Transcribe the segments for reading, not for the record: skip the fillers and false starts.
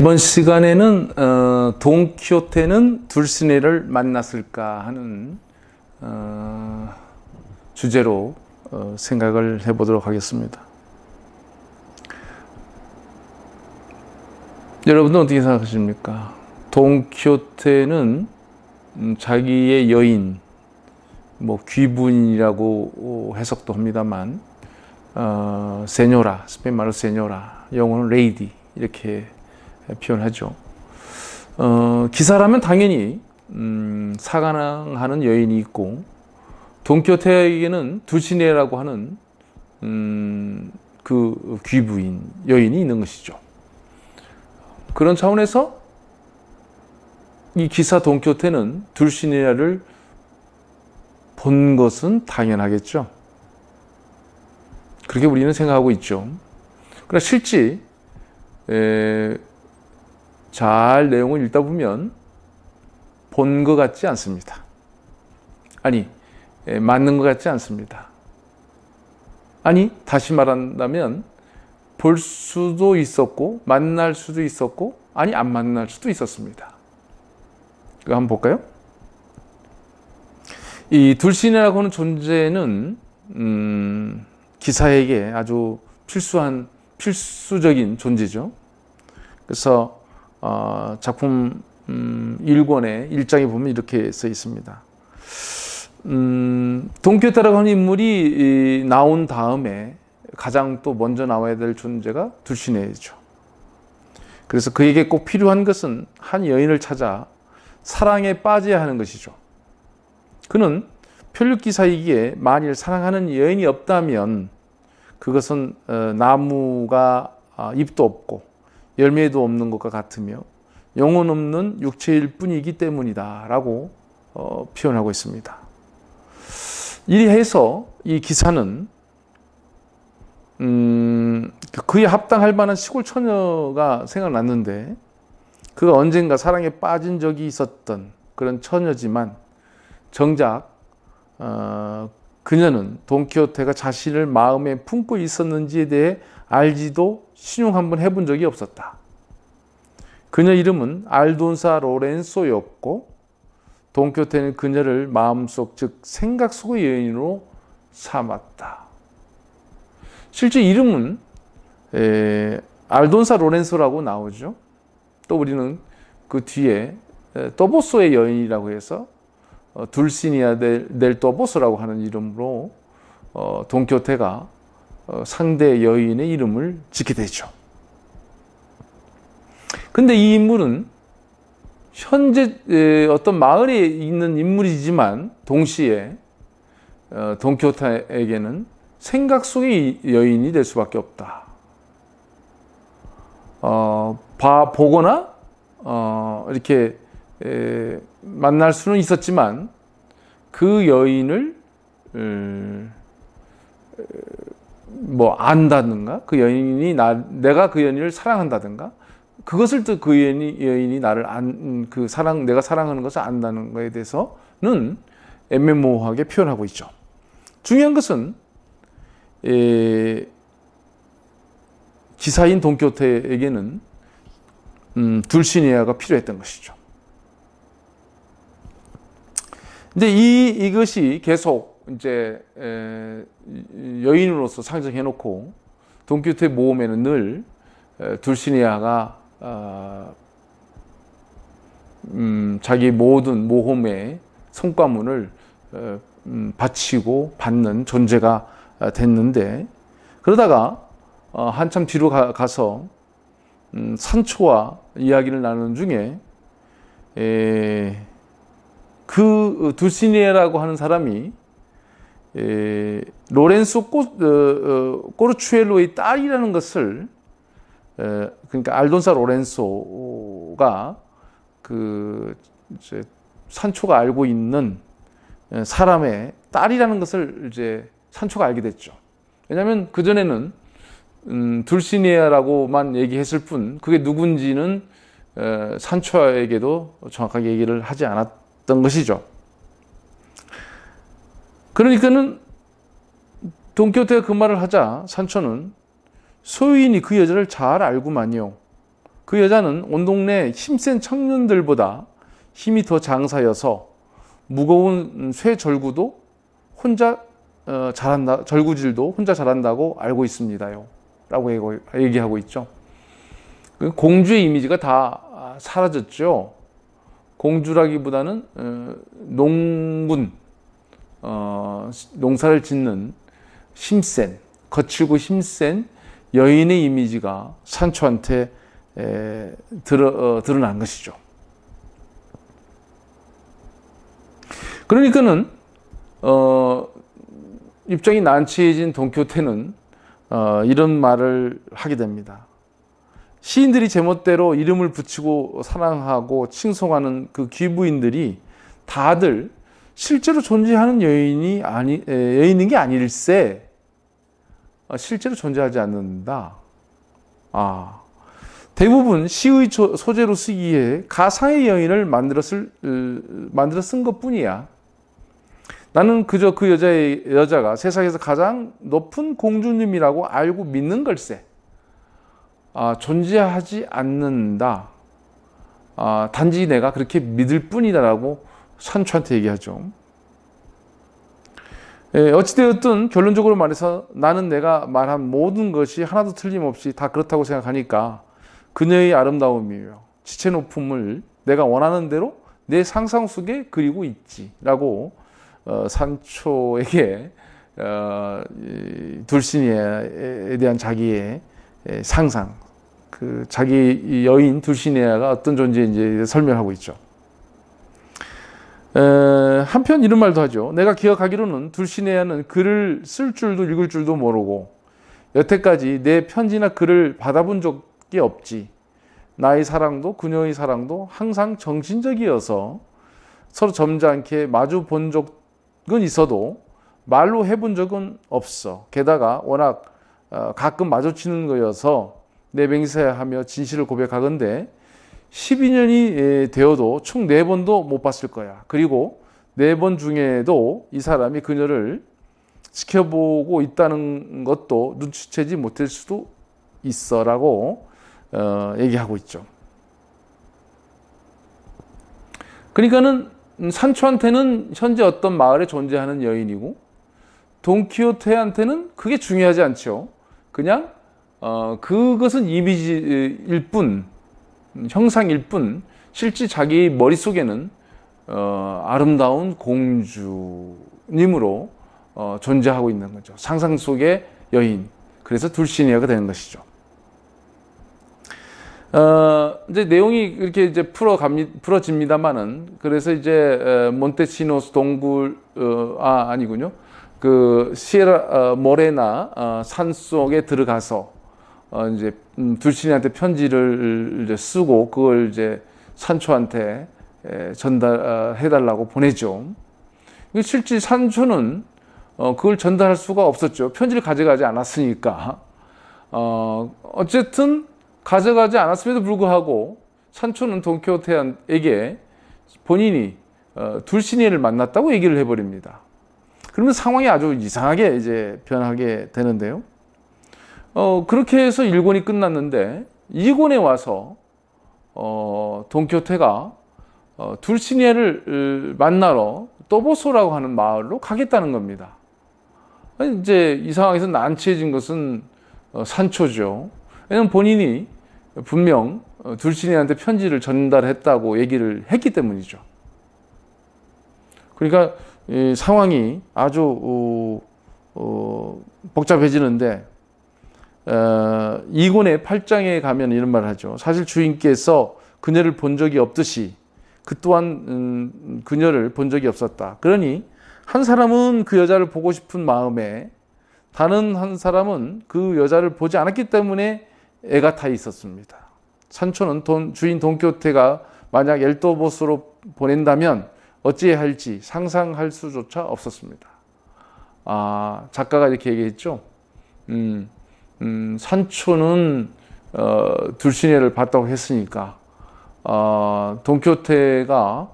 이번 시간에는 돈키호테는 둘시네를 만났을까 하는 주제로 생각을 해보도록 하겠습니다. 여러분은 어떻게 생각하십니까? 돈키호테는 자기의 여인, 귀부인이라고 해석도 합니다만 세뇨라, 스페인 말로 세뇨라, 영어는 레이디 이렇게 표현하죠. 기사라면 당연히 사랑하는 여인이 있고, 돈키호테에게는 두시네라고 하는 그 귀부인 여인이 있는 것이죠. 그런 차원에서 이 기사 돈키호테는 둘시네를 본 것은 당연하겠죠. 그렇게 우리는 생각하고 있죠. 그러나 실제 잘 내용을 읽다 보면 본 것 같지 않습니다. 아니, 맞는 것 같지 않습니다. 아니, 다시 말한다면 볼 수도 있었고 만날 수도 있었고 아니 안 만날 수도 있었습니다. 그거 한번 볼까요? 이 둘시네라고 하는 존재는 기사에게 아주 필수적인 존재죠. 그래서 작품 1권의 1장에 보면 이렇게 써 있습니다. 돈키호테라고 하는 인물이 나온 다음에 가장 또 먼저 나와야 될 존재가 둘시네죠. 그래서 그에게 꼭 필요한 것은 한 여인을 찾아 사랑에 빠져야 하는 것이죠. 그는 표류기사이기에 만일 사랑하는 여인이 없다면 그것은 나무가 잎도 없고 열매도 없는 것과 같으며 영혼 없는 육체일 뿐이기 때문이다 라고 표현하고 있습니다. 이리해서 이 기사는 그에 합당할 만한 시골 처녀가 생각났는데, 그가 언젠가 사랑에 빠진 적이 있었던 그런 처녀지만 정작 그녀는 돈키호테가 자신을 마음에 품고 있었는지에 대해 알지도 신용 한번 해본 적이 없었다. 그녀 이름은 알돈사 로렌소였고 돈키호테는 그녀를 마음속, 즉 생각 속의 여인으로 삼았다. 실제 이름은 알돈사 로렌소라고 나오죠. 또 우리는 그 뒤에 또보소의 여인이라고 해서 둘시니아 델 또보소라고 하는 이름으로 돈키호테가 상대 여인의 이름을 짓게 되죠. 근데 이 인물은 현재 어떤 마을에 있는 인물이지만 동시에 돈키호테에게는 생각 속의 여인이 될 수밖에 없다. 보거나 이렇게 만날 수는 있었지만 그 여인을 안다든가 그 여인이 내가 그 여인을 사랑한다든가 그것을 또 그 여인이 나를 내가 사랑하는 것을 안다는 것에 대해서는 애매모호하게 표현하고 있죠. 중요한 것은 기사인 돈키호테에게는 둘시네아가 필요했던 것이죠. 근데 이것이 계속 이제 여인으로서 상정해 놓고 돈키호테 모험에는 늘 둘시네아가 자기 모든 모험의 성과문을 바치고 받는 존재가 됐는데, 그러다가 한참 뒤로 가서 산초와 이야기를 나누는 중에 그 둘시네라고 하는 사람이 로렌소 꼬르추엘로의 딸이라는 것을, 그러니까 알돈사 로렌소가 이제 산초가 알고 있는 사람의 딸이라는 것을 이제 산초가 알게 됐죠. 왜냐하면 그전에는 둘시네아라고만 얘기했을 뿐 그게 누군지는 산초에게도 정확하게 얘기를 하지 않았던 것이죠. 그러니까는 돈키호테가 그 말을 하자 산초는 소인이 그 여자를 잘 알구만요. 그 여자는 온 동네 힘센 청년들보다 힘이 더 장사여서 무거운 쇠 절구도 혼자 잘한다, 절구질도 혼자 잘한다고 알고 있습니다요. 라고 얘기하고 있죠. 공주의 이미지가 다 사라졌죠. 공주라기보다는 농군, 농사를 짓는 힘센, 거칠고 힘센 여인의 이미지가 산초한테 드러난 것이죠. 그러니까는 입장이 난처해진 돈키호테는 이런 말을 하게 됩니다. 시인들이 제멋대로 이름을 붙이고 사랑하고 칭송하는 그 귀부인들이 다들 실제로 존재하는 여인인 게 아닐세. 실제로 존재하지 않는다. 대부분 시의 소재로 쓰기에 가상의 여인을 만들어 쓴 것뿐이야. 나는 그저 그 여자가 세상에서 가장 높은 공주님이라고 알고 믿는 걸세. 존재하지 않는다. 단지 내가 그렇게 믿을 뿐이다라고 산초한테 얘기하죠. 어찌되었든 결론적으로 말해서 나는 내가 말한 모든 것이 하나도 틀림없이 다 그렇다고 생각하니까 그녀의 아름다움이며 지체 높음을 내가 원하는 대로 내 상상 속에 그리고 있지라고 산초에게 둘시니아에 대한 자기의 상상, 그 자기 여인 둘시니아가 어떤 존재인지 설명하고 있죠. 한편 이런 말도 하죠. 내가 기억하기로는 둘시니아는 글을 쓸 줄도 읽을 줄도 모르고 여태까지 내 편지나 글을 받아본 적이 없지. 나의 사랑도 그녀의 사랑도 항상 정신적이어서 서로 점잖게 마주 본 적은 있어도 말로 해본 적은 없어. 게다가 워낙 가끔 마주치는 거여서 내 맹세하며 진실을 고백하건대 12년이 되어도 총 4번도 못 봤을 거야. 그리고 4번 중에도 이 사람이 그녀를 지켜보고 있다는 것도 눈치채지 못할 수도 있어 라고 얘기하고 있죠. 그러니까는 산초한테는 현재 어떤 마을에 존재하는 여인이고 돈키호테한테는 그게 중요하지 않죠. 그냥 그것은 이미지일 뿐, 형상일 뿐, 실제 자기 머릿속에는 아름다운 공주님으로 존재하고 있는 거죠. 상상 속의 여인. 그래서 둘시니아가 되는 것이죠. 이제 내용이 이렇게 이제 풀어집니다만은, 그래서 이제 몬테치노스 동굴, 아니군요. 그 시에라 모레나 산 속에 들어가서 이제 둘시니한테 편지를 이제 쓰고 그걸 이제 산초한테 전달해달라고 보내죠. 실제 산초는 그걸 전달할 수가 없었죠. 편지를 가져가지 않았으니까. 어쨌든 가져가지 않았음에도 불구하고 산초는 돈키호테에게 본인이 둘시니를 만났다고 얘기를 해버립니다. 그러면 상황이 아주 이상하게 이제 변하게 되는데요. 그렇게 해서 1권이 끝났는데 2권에 와서 돈키호테가 둘시니를 만나러 또보소라고 하는 마을로 가겠다는 겁니다. 이제 이 상황에서 난처해진 것은 산초죠. 왜냐하면 본인이 분명 둘시니한테 편지를 전달했다고 얘기를 했기 때문이죠. 그러니까 이 상황이 아주 복잡해지는데 2권의 8장에 가면 이런 말을 하죠. 사실 주인께서 그녀를 본 적이 없듯이 그 또한 그녀를 본 적이 없었다. 그러니 한 사람은 그 여자를 보고 싶은 마음에 다른 한 사람은 그 여자를 보지 않았기 때문에 애가 타 있었습니다. 산초는 주인 돈키호테가 만약 엘도보스로 보낸다면 어찌해야 할지 상상할 수조차 없었습니다. 작가가 이렇게 얘기했죠. 산초는 둘시니를 봤다고 했으니까 돈키호테가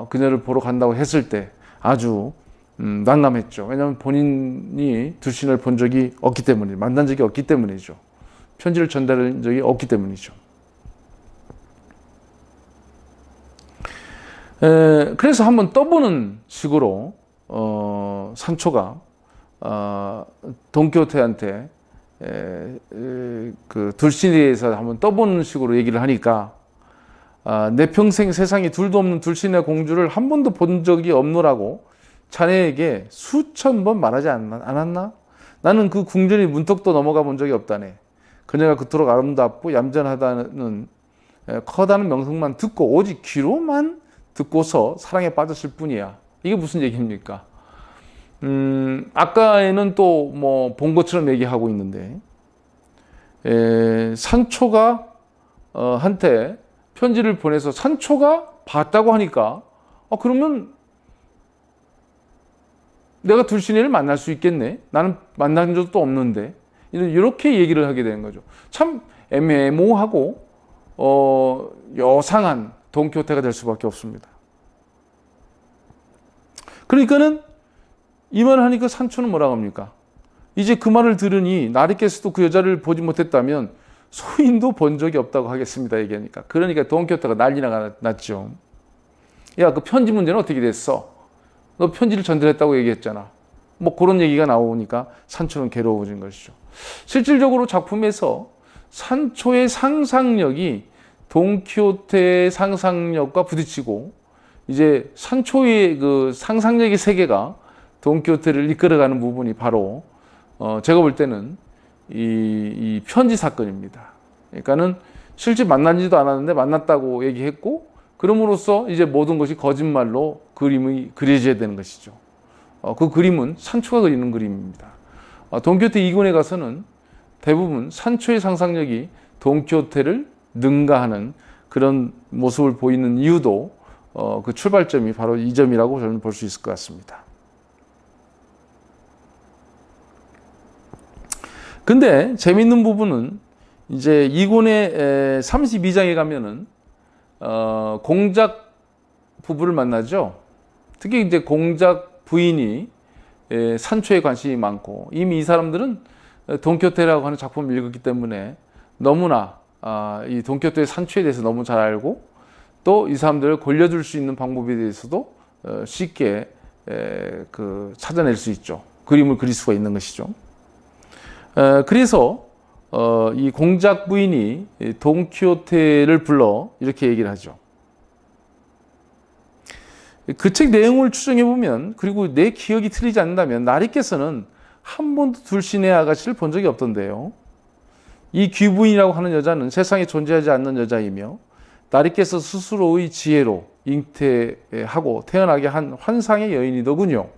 그녀를 보러 간다고 했을 때 아주 난감했죠. 왜냐하면 본인이 둘시니를 본 적이 없기 때문에, 만난 적이 없기 때문이죠. 편지를 전달한 적이 없기 때문이죠. 그래서 한번 떠보는 식으로 산초가 돈키호테한테 그 둘신에서 한번 떠보는 식으로 얘기를 하니까 내 평생 세상에 둘도 없는 둘신의 공주를 한 번도 본 적이 없노라고 자네에게 수천 번 말하지 않았나? 나는 그 궁전이 문턱도 넘어가 본 적이 없다네. 그녀가 그토록 아름답고 얌전하다는 커다란 명성만 듣고 오직 귀로만 듣고서 사랑에 빠졌을 뿐이야. 이게 무슨 얘기입니까? 아까에는 또 뭐 본 것처럼 얘기하고 있는데 산초가 한테 편지를 보내서 산초가 봤다고 하니까 그러면 내가 둘신이를 만날 수 있겠네. 나는 만난 적도 없는데 이렇게 얘기를 하게 되는 거죠. 참 애매모호하고 요상한 돈키호테가 될 수밖에 없습니다. 그러니까는 이 말을 하니까 산초는 뭐라고 합니까? 이제 그 말을 들으니 나리께서도 그 여자를 보지 못했다면 소인도 본 적이 없다고 하겠습니다. 얘기하니까. 그러니까 돈키호테가 난리가 났죠. 야, 그 편지 문제는 어떻게 됐어? 너 편지를 전달했다고 얘기했잖아. 뭐 그런 얘기가 나오니까 산초는 괴로워진 것이죠. 실질적으로 작품에서 산초의 상상력이 돈키호테의 상상력과 부딪히고 이제 산초의 그 상상력의 세계가 돈키호테를 이끌어가는 부분이 바로 제가 볼 때는 이 편지 사건입니다. 그러니까는 실제 만난지도 않았는데 만났다고 얘기했고 그럼으로써 이제 모든 것이 거짓말로 그림이 그려져야 되는 것이죠. 그 그림은 산초가 그리는 그림입니다. 돈키호테 2권에 가서는 대부분 산초의 상상력이 돈키호테를 능가하는 그런 모습을 보이는 이유도 그 출발점이 바로 이 점이라고 저는 볼 수 있을 것 같습니다. 근데 재밌는 부분은 이제 2권의 32장에 가면은 공작 부부를 만나죠. 특히 이제 공작 부인이 산초에 관심이 많고 이미 이 사람들은 돈키호테라고 하는 작품을 읽었기 때문에 너무나 이 돈키호테의 산초에 대해서 너무 잘 알고 또 이 사람들을 골려줄 수 있는 방법에 대해서도 쉽게 찾아낼 수 있죠. 그림을 그릴 수가 있는 것이죠. 그래서 이 공작 부인이 돈키호테를 불러 이렇게 얘기를 하죠. 그 책 내용을 추정해 보면 그리고 내 기억이 틀리지 않는다면 나리께서는 한 번도 둘신의 아가씨를 본 적이 없던데요. 이 귀부인이라고 하는 여자는 세상에 존재하지 않는 여자이며 나리께서 스스로의 지혜로 잉태하고 태어나게 한 환상의 여인이더군요.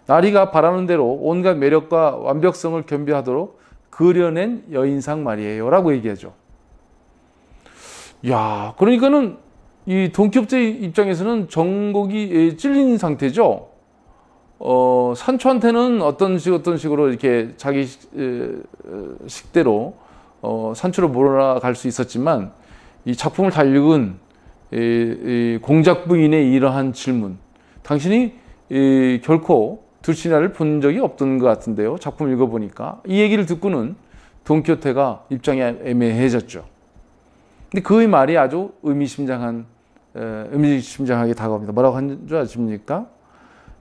나리가 바라는 대로 온갖 매력과 완벽성을 겸비하도록 그려낸 여인상 말이에요 라고 얘기하죠. 야, 그러니까는 이 돈키호테 입장에서는 정곡이 찔린 상태죠. 산초한테는 어떤 식으로 이렇게 자기 식대로 산초를 몰아갈 수 있었지만 이 작품을 다 읽은 이 공작 부인의 이러한 질문, 당신이 결코 둘시나를 본 적이 없던 것 같은데요. 작품 읽어보니까 이 얘기를 듣고는 돈키호테가 입장이 애매해졌죠. 근데 그의 말이 아주 의미심장하게 다가옵니다. 뭐라고 한 줄 아십니까?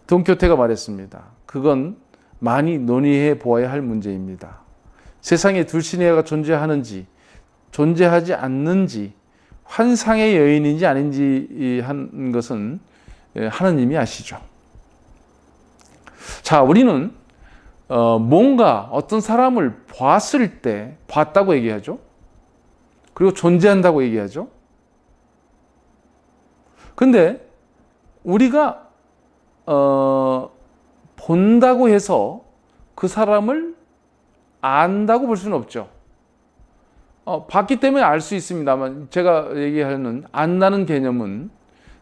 돈키호테가 말했습니다. 그건 많이 논의해 보아야 할 문제입니다. 세상에 둘시네가 존재하는지 존재하지 않는지 환상의 여인인지 아닌지 한 것은 하느님이 아시죠. 자, 우리는 뭔가 어떤 사람을 봤을 때 봤다고 얘기하죠. 그리고 존재한다고 얘기하죠. 근데 우리가 본다고 해서 그 사람을 안다고 볼 수는 없죠. 봤기 때문에 알 수 있습니다만 제가 얘기하는 안다는 개념은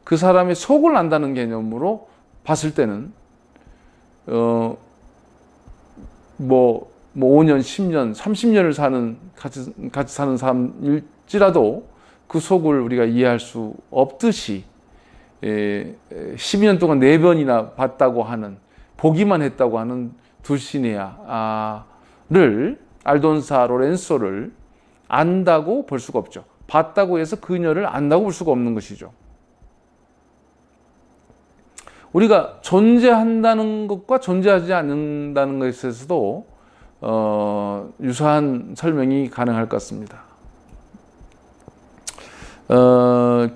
그 사람의 속을 안다는 개념으로 봤을 때는 뭐 5년, 10년, 30년을 같이 사는 사람일지라도 그 속을 우리가 이해할 수 없듯이 12년 동안 4번이나 봤다고 하는, 보기만 했다고 하는 둘시네아를, 알돈사 로렌소를 안다고 볼 수가 없죠. 봤다고 해서 그녀를 안다고 볼 수가 없는 것이죠. 우리가 존재한다는 것과 존재하지 않는다는 것에서도 유사한 설명이 가능할 것 같습니다.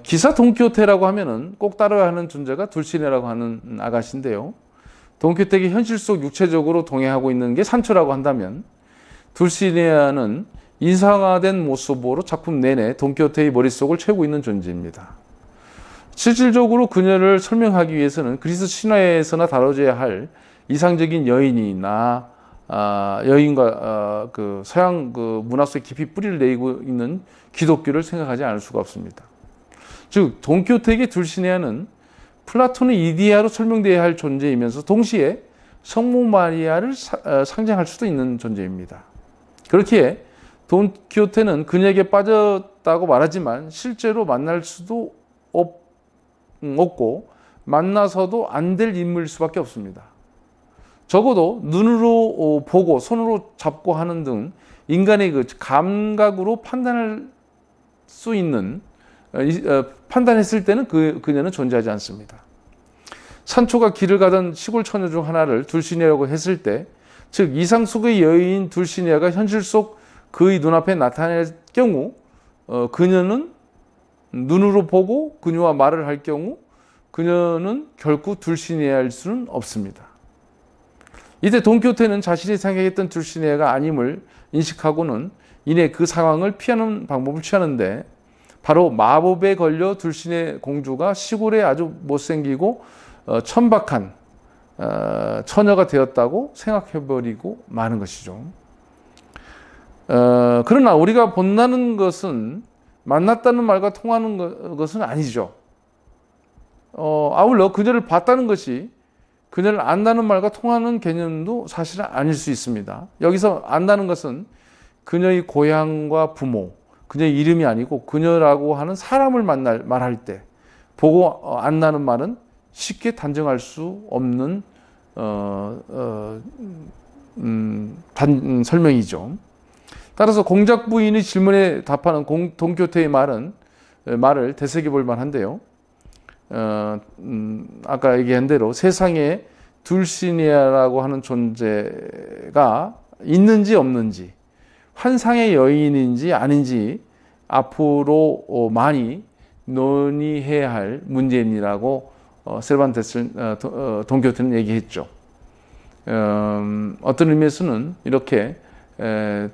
기사 돈키호테라고 하면은 꼭 따라야 하는 존재가 둘시네라고 하는 아가씨인데요. 돈키호테에게 현실 속 육체적으로 동행하고 있는 게 산초라고 한다면, 둘시네아는 인상화된 모습으로 작품 내내 돈키호테의 머릿속을 채우고 있는 존재입니다. 실질적으로 그녀를 설명하기 위해서는 그리스 신화에서나 다뤄져야 할 이상적인 여인이나 여인과 그 서양 그 문화 속에 깊이 뿌리를 내고 있는 기독교를 생각하지 않을 수가 없습니다. 즉 돈키호테에게 둘시네아는 플라톤의 이데아로 설명되어야 할 존재이면서 동시에 성모 마리아를 상징할 수도 있는 존재입니다. 그렇기에 돈키호테는 그녀에게 빠졌다고 말하지만 실제로 만날 수도 없고 만나서도 안 될 인물일 수밖에 없습니다. 적어도 눈으로 보고 손으로 잡고 하는 등 인간의 그 감각으로 판단할 수 있는 판단했을 때는 그녀는 존재하지 않습니다. 산초가 길을 가던 시골 처녀 중 하나를 둘시네아라고 했을 때, 즉 이상 속의 여인 둘시네아가 현실 속 그의 눈앞에 나타날 경우 그녀는 눈으로 보고 그녀와 말을 할 경우 그녀는 결코 둘시네아일 수는 없습니다. 이때 돈키호테는 자신이 생각했던 둘시네아가 아님을 인식하고는 이내 그 상황을 피하는 방법을 취하는데, 바로 마법에 걸려 둘시네 공주가 시골에 아주 못생기고 천박한 처녀가 되었다고 생각해버리고 마는 것이죠. 그러나 우리가 본다는 것은 만났다는 말과 통하는 것은 아니죠. 아울러 그녀를 봤다는 것이 그녀를 안다는 말과 통하는 개념도 사실은 아닐 수 있습니다. 여기서 안다는 것은 그녀의 고향과 부모, 그녀의 이름이 아니고 그녀라고 하는 사람을 말할 때, 보고 안다는 말은 쉽게 단정할 수 없는 설명이죠. 따라서 공작 부인의 질문에 답하는 돈키호테의 말을 되새겨볼 만한데요. 아까 얘기한 대로 세상에 둘시네아라고 하는 존재가 있는지 없는지, 환상의 여인인지 아닌지 앞으로 많이 논의해야 할 문제입니다라고 돈키호테는 얘기했죠. 어떤 의미에서는 이렇게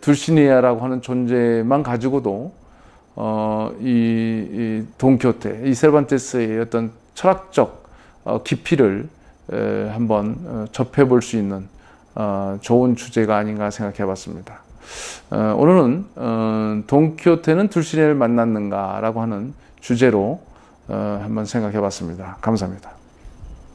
둘시네아라고 하는 존재만 가지고도 이 돈키호테, 이 세르반테스의 어떤 철학적 깊이를 한번 접해볼 수 있는 좋은 주제가 아닌가 생각해 봤습니다. 오늘은 돈키호테는 둘시네아를 만났는가 라고 하는 주제로 한번 생각해 봤습니다. 감사합니다.